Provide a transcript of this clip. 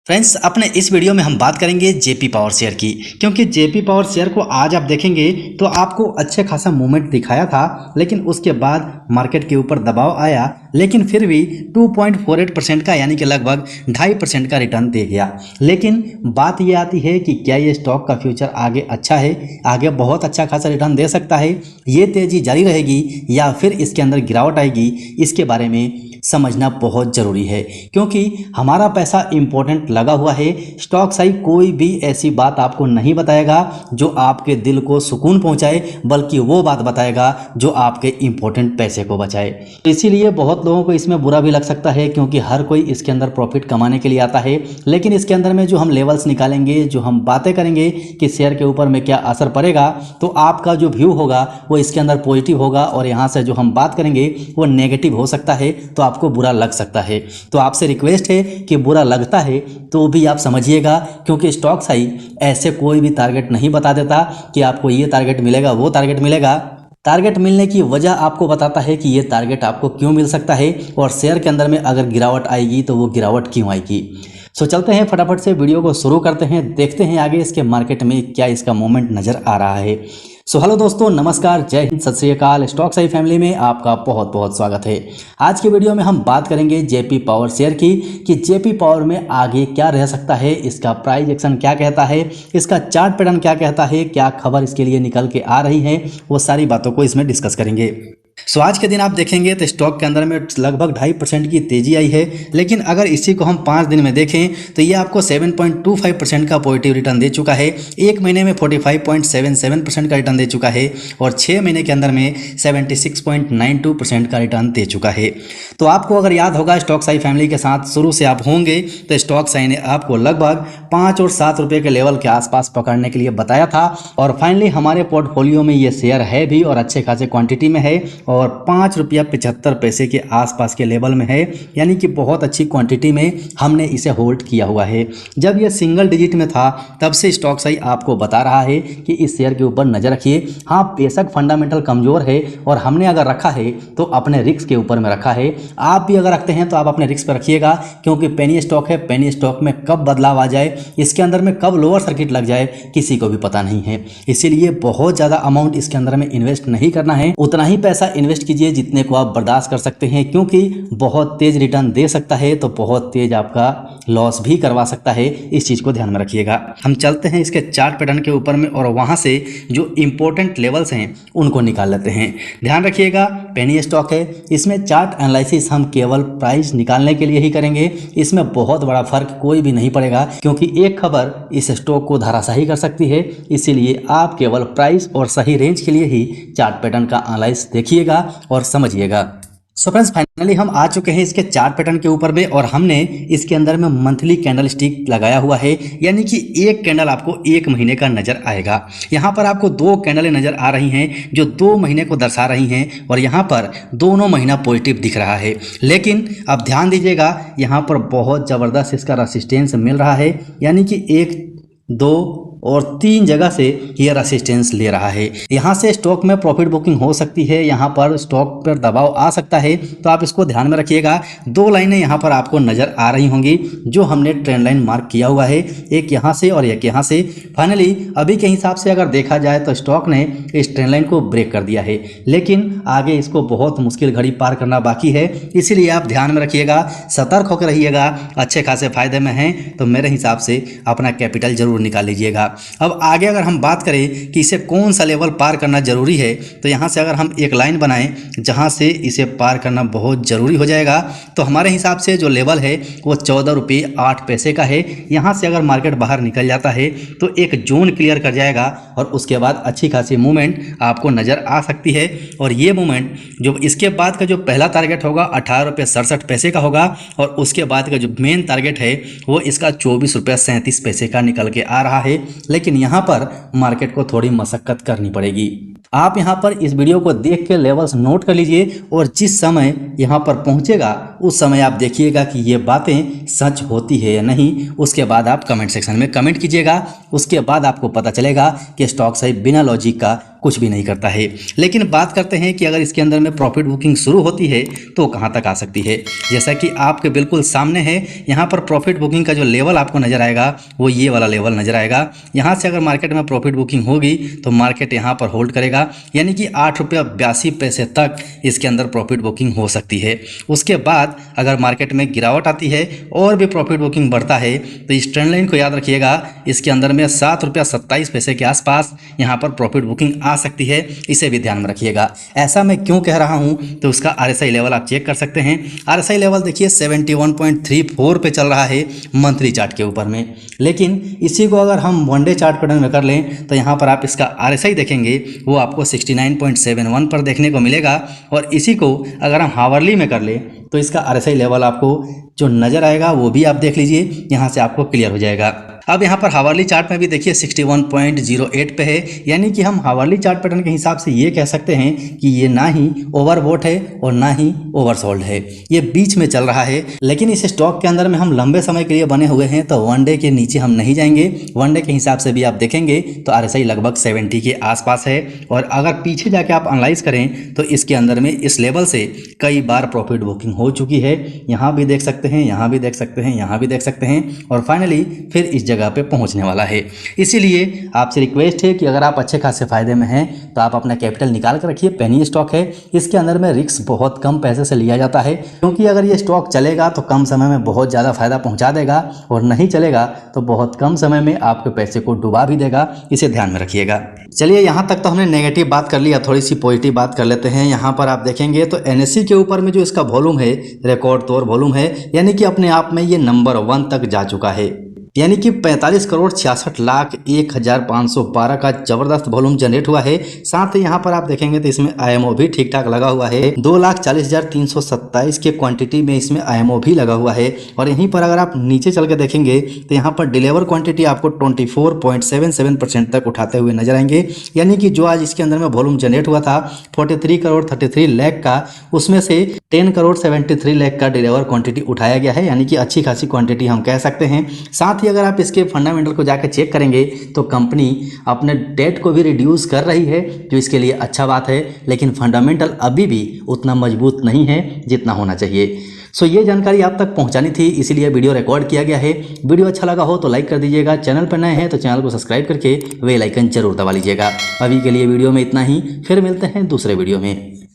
Friends, अपने इस video में हम बात करेंगे जेपी पावर शेयर की, क्योंकि जेपी पावर शेयर को आज आप देखेंगे तो आपको अच्छे खासा मूवमेंट दिखाया था, लेकिन उसके बाद मार्केट के ऊपर दबाव आया, लेकिन फिर भी 2.48% का यानी कि लगभग 2.5% का रिटर्न दे गया। लेकिन बात ये आती है कि क्या ये स्टॉक का फ्यूचर आगे अच्छा है, आगे बहुत अच्छा खासा रिटर्न दे सकता है, ये तेज़ी जारी रहेगी या फिर इसके अंदर गिरावट आएगी, इसके बारे में समझना बहुत ज़रूरी है। क्योंकि हमारा पैसा इंपॉर्टेंट लगा हुआ है। स्टॉक साई कोई भी ऐसी बात आपको नहीं बताएगा जो आपके दिल को सुकून पहुंचाए, बल्कि वो बात बताएगा जो आपके इंपॉर्टेंट पैसे को बचाए। तो इसीलिए बहुत लोगों को इसमें बुरा भी लग सकता है, क्योंकि हर कोई इसके अंदर प्रॉफिट कमाने के लिए आता है। लेकिन इसके अंदर में जो हम लेवल्स निकालेंगे, जो हम बातें करेंगे कि शेयर के ऊपर में क्या असर पड़ेगा, तो आपका जो व्यू होगा वो इसके अंदर पॉजिटिव होगा, और यहाँ से जो हम बात करेंगे वो नेगेटिव हो सकता है, तो आपको बुरा लग सकता है। तो आपसे रिक्वेस्ट है कि बुरा लगता है तो भी आप समझिएगा, क्योंकि स्टॉक साई ऐसे कोई भी टारगेट नहीं बता देता कि आपको ये टारगेट मिलेगा, वो टारगेट मिलेगा। टारगेट मिलने की वजह आपको बताता है कि ये टारगेट आपको क्यों मिल सकता है, और शेयर के अंदर में अगर गिरावट आएगी तो वो गिरावट क्यों आएगी। सो चलते हैं, फटाफट से वीडियो को शुरू करते हैं, देखते हैं आगे इसके मार्केट में क्या इसका मूवमेंट नज़र आ रहा है। सो हेलो दोस्तों, नमस्कार, जय हिंद, सत श्री अकाल। स्टॉक साई फैमिली में आपका बहुत बहुत स्वागत है। आज के वीडियो में हम बात करेंगे जेपी पावर शेयर की, कि जेपी पावर में आगे क्या रह सकता है, इसका प्राइस एक्शन क्या कहता है, इसका चार्ट पैटर्न क्या कहता है, क्या खबर इसके लिए निकल के आ रही है, वो सारी बातों को इसमें डिस्कस करेंगे। सो आज के दिन आप देखेंगे तो स्टॉक के अंदर में लगभग 2.5% की तेजी आई है। लेकिन अगर इसी को हम 5 दिन में देखें तो ये आपको 7.25% का पॉजिटिव रिटर्न दे चुका है। एक महीने में 45.77% का रिटर्न दे चुका है, और 6 महीने के अंदर में 76.92% का रिटर्न दे चुका है। तो आपको अगर याद होगा, स्टॉक साई फैमिली के साथ शुरू से आप होंगे तो स्टॉक साई ने आपको लगभग 5 और 7 रुपये के लेवल के आसपास पकड़ने के लिए बताया था, और फाइनली हमारे पोर्टफोलियो में ये शेयर है भी, और अच्छे खासे क्वांटिटी में है, और 5 रुपया 75 पैसे के आसपास के लेवल में है, यानी कि बहुत अच्छी क्वांटिटी में हमने इसे होल्ड किया हुआ है। जब ये सिंगल डिजिट में था तब से स्टॉक साई आपको बता रहा है कि इस शेयर के ऊपर नज़र रखिए। हाँ, बेशक फंडामेंटल कमज़ोर है, और हमने अगर रखा है तो अपने रिस्क के ऊपर में रखा है। आप भी अगर रखते हैं तो आप अपने रिस्क पर रखिएगा, क्योंकि पेनी स्टॉक है। पेनी स्टॉक में कब बदलाव आ जाए, इसके अंदर में कब लोअर सर्किट लग जाए, किसी को भी पता नहीं है। इसीलिए बहुत ज़्यादा अमाउंट इसके अंदर में इन्वेस्ट नहीं करना है। उतना ही पैसा इन्वेस्ट कीजिए जितने को आप बर्दाश्त कर सकते हैं, क्योंकि बहुत तेज रिटर्न दे सकता है तो बहुत तेज आपका लॉस भी करवा सकता है। इस चीज़ को ध्यान में रखिएगा। हम चलते हैं इसके चार्ट पैटर्न के ऊपर में, और वहां से जो इंपॉर्टेंट लेवल्स हैं उनको निकाल लेते हैं। ध्यान रखिएगा, पेनी स्टॉक है, इसमें चार्ट एनालिसिस हम केवल प्राइस निकालने के लिए ही करेंगे। इसमें बहुत बड़ा फर्क कोई भी नहीं पड़ेगा, क्योंकि एक खबर इस स्टॉक को धराशायी कर सकती है। इसीलिए आप केवल प्राइस और सही रेंज के लिए ही चार्ट पैटर्न का एनालाइज देखिएगा और समझिएगा। सो फ्रेंड्स, फाइनली हम आ चुके हैं इसके चार्ट पैटर्न के ऊपर में, और हमने इसके अंदर में मंथली कैंडल स्टिक लगाया हुआ है, यानी कि एक कैंडल आपको 1 महीने का नजर आएगा। यहाँ पर आपको 2 कैंडलें नजर आ रही हैं जो 2 महीने को दर्शा रही हैं, और यहाँ पर दोनों महीना पॉजिटिव दिख रहा है। लेकिन अब ध्यान दीजिएगा, यहाँ पर बहुत ज़बरदस्त इसका रेसिस्टेंस मिल रहा है, यानी कि 1, 2 और 3 जगह से ये रेसिस्टेंस ले रहा है। यहाँ से स्टॉक में प्रॉफिट बुकिंग हो सकती है, यहाँ पर स्टॉक पर दबाव आ सकता है, तो आप इसको ध्यान में रखिएगा। 2 लाइनें यहाँ पर आपको नज़र आ रही होंगी जो हमने ट्रेंड लाइन मार्क किया हुआ है, एक यहाँ से और एक यहाँ से। फाइनली अभी के हिसाब से अगर देखा जाए तो स्टॉक ने इस ट्रेंड लाइन को ब्रेक कर दिया है, लेकिन आगे इसको बहुत मुश्किल घड़ी पार करना बाकी है। इसीलिए आप ध्यान में रखिएगा, सतर्क होकर रहिएगा। अच्छे खासे फायदे में हैं तो मेरे हिसाब से अपना कैपिटल जरूर निकाल लीजिएगा। अब आगे अगर हम बात करें कि इसे कौन सा लेवल पार करना जरूरी है, तो यहाँ से अगर हम एक लाइन बनाएं जहाँ से इसे पार करना बहुत ज़रूरी हो जाएगा, तो हमारे हिसाब से जो लेवल है वो 14 रुपये 8 पैसे का है। यहाँ से अगर मार्केट बाहर निकल जाता है तो एक जोन क्लियर कर जाएगा, और उसके बाद अच्छी खासी मूवमेंट आपको नज़र आ सकती है। और ये मूवमेंट जो इसके बाद का जो पहला टारगेट होगा 18 रुपये 67 पैसे का होगा, और उसके बाद का जो मेन टारगेट है वो इसका 24 रुपये 37 पैसे का निकल के आ रहा है। लेकिन यहाँ पर मार्केट को थोड़ी मशक्कत करनी पड़ेगी। आप यहाँ पर इस वीडियो को देख के लेवल्स नोट कर लीजिए, और जिस समय यहाँ पर पहुँचेगा उस समय आप देखिएगा कि ये बातें सच होती है या नहीं। उसके बाद आप कमेंट सेक्शन में कमेंट कीजिएगा। उसके बाद आपको पता चलेगा कि स्टॉक साई बिना लॉजिक का कुछ भी नहीं करता है। लेकिन बात करते हैं कि अगर इसके अंदर में प्रॉफिट बुकिंग शुरू होती है तो कहाँ तक आ सकती है। जैसा कि आपके बिल्कुल सामने है, यहाँ पर प्रॉफिट बुकिंग का जो लेवल आपको नजर आएगा वो ये वाला लेवल नजर आएगा। यहाँ से अगर मार्केट में प्रॉफिट बुकिंग होगी तो मार्केट यहाँ पर होल्ड करेगा, यानी कि 8 रुपया 82 पैसे तक इसके अंदर प्रॉफिट बुकिंग हो सकती है। उसके बाद अगर मार्केट में गिरावट आती है और भी प्रॉफिट बुकिंग बढ़ता है तो इस ट्रेंड लाइन को याद रखिएगा, इसके अंदर में 7 रुपया 27 पैसे के आसपास यहाँ पर प्रॉफिट बुकिंग आ सकती है। इसे भी ध्यान में रखिएगा। ऐसा मैं क्यों कह रहा हूँ तो उसका RSI लेवल आप चेक कर सकते हैं। RSI लेवल देखिए 71.34 पे चल रहा है मंथली चार्ट के ऊपर में, लेकिन इसी को अगर हम वनडे चार्ट पैटर्न में कर लें तो यहाँ पर आप इसका RSI देखेंगे वो आपको 69.71 पर देखने को मिलेगा। और इसी को अगर हम हावरली में कर लें तो इसका RSI लेवल आपको जो नज़र आएगा वो भी आप देख लीजिए, यहाँ से आपको क्लियर हो जाएगा। अब यहाँ पर हावरली चार्ट में भी देखिए 61.08 पे है, यानी कि हम हावरली चार्ट पैटर्न के हिसाब से ये कह सकते हैं कि ये ना ही ओवरबॉट है और ना ही ओवरसोल्ड है, ये बीच में चल रहा है। लेकिन इस स्टॉक के अंदर में हम लंबे समय के लिए बने हुए हैं तो वनडे के नीचे हम नहीं जाएंगे। वनडे के हिसाब से भी आप देखेंगे तो RSI लगभग 70 के आसपास है। और अगर पीछे जाके आप एनालाइज करें तो इसके अंदर में इस लेवल से कई बार प्रॉफिट बुकिंग हो चुकी है। यहाँ भी देख सकते हैं, यहाँ भी देख सकते हैं, यहाँ भी देख सकते हैं, और फाइनली फिर इस जगह पे पहुंचने वाला है। इसीलिए आपसे रिक्वेस्ट है कि अगर आप अच्छे खासे फायदे में हैं तो आप अपना कैपिटल निकाल कर रखिए। पेनी स्टॉक है, इसके अंदर में रिस्क बहुत कम पैसे से लिया जाता है, क्योंकि अगर ये स्टॉक चलेगा तो कम समय में बहुत ज़्यादा फायदा पहुंचा देगा, और नहीं चलेगा तो बहुत कम समय में आपके पैसे को डुबा भी देगा। इसे ध्यान में रखिएगा। चलिए, यहाँ तक तो हमने नेगेटिव बात कर लिया, थोड़ी सी पॉजिटिव बात कर लेते हैं। यहाँ पर आप देखेंगे तो NSE के ऊपर में जो इसका वॉल्यूम है रिकॉर्ड तौर वॉल्यूम है, यानी कि अपने आप में ये नंबर 1 तक जा चुका है। यानी कि 45 करोड़ 66 लाख 1,512 का जबरदस्त वॉल्यूम जनरेट हुआ है। साथ ही यहाँ पर आप देखेंगे तो इसमें IMO भी ठीक ठाक लगा हुआ है। 2,40,327 के क्वांटिटी में इसमें IMO भी लगा हुआ है। और यहीं पर अगर आप नीचे चल के देखेंगे तो यहाँ पर डिलीवर क्वांटिटी आपको 24.77% तक उठाते हुए नजर आएंगे। यानी कि जो आज इसके अंदर में वॉल्यूम जनरेट हुआ था 43 करोड़ 33 लाख का, उसमें से 10 करोड़ 73 लाख का डिलीवर क्वांटिटी उठाया गया है, यानी कि अच्छी खासी क्वांटिटी हम कह सकते हैं। साथ ही अगर आप इसके फंडामेंटल को जाकर चेक करेंगे तो कंपनी अपने डेट को भी रिड्यूस कर रही है, जो इसके लिए अच्छा बात है। लेकिन फंडामेंटल अभी भी उतना मजबूत नहीं है जितना होना चाहिए। सो ये जानकारी आप तक पहुंचानी थी, इसीलिए वीडियो रिकॉर्ड किया गया है। वीडियो अच्छा लगा हो तो लाइक कर दीजिएगा, चैनल पर नए हैं तो चैनल को सब्सक्राइब करके बेल आइकन जरूर दबा लीजिएगा। अभी के लिए वीडियो में इतना ही, फिर मिलते हैं दूसरे वीडियो में।